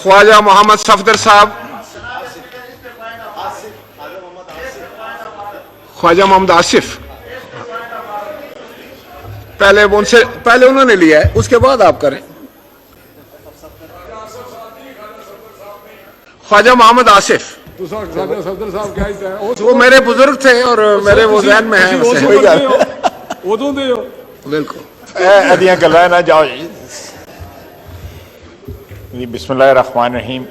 ख्वाजा मोहम्मद सफदर साहब, ख्वाजा मोहम्मद आसिफ, पहले उन्होंने लिया है, उसके बाद आप करें। ख्वाजा मोहम्मद आसिफ, वो मेरे बुजुर्ग थे और मेरे वो जहन में है। बिल्कुल अदियां गल्लां ना जाओ जी। बिस्मिल्लाहिर्रहमानिर्रहीम।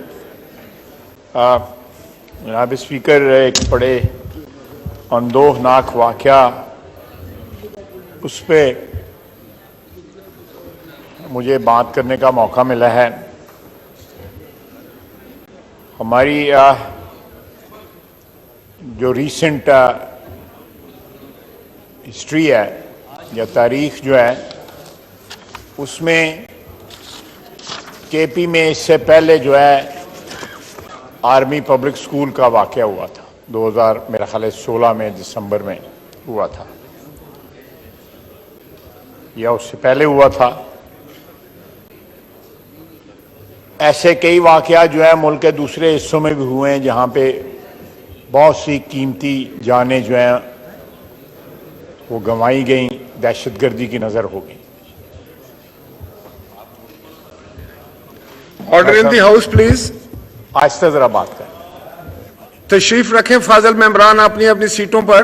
जनाब स्पीकर, एक बड़े अंदोहनाक वाक़या उस पर मुझे बात करने का मौका मिला है। हमारी जो रीसेंट हिस्ट्री है या तारीख जो है उसमें केपी में इससे पहले जो है आर्मी पब्लिक स्कूल का वाक़या हुआ था 2000 मेरा ख्याल है 16 में दिसंबर में हुआ था या उससे पहले हुआ था। ऐसे कई वाक़या जो है मुल्क के दूसरे हिस्सों में भी हुए हैं जहाँ पे बहुत सी कीमती जानें जो हैं वो गंवाई गई, दहशतगर्दी की नज़र हो गई। Order in the house please. आहिस्ता ज़रा बात करें। तशरीफ रखें फाजल मेंबरान अपनी अपनी सीटों पर।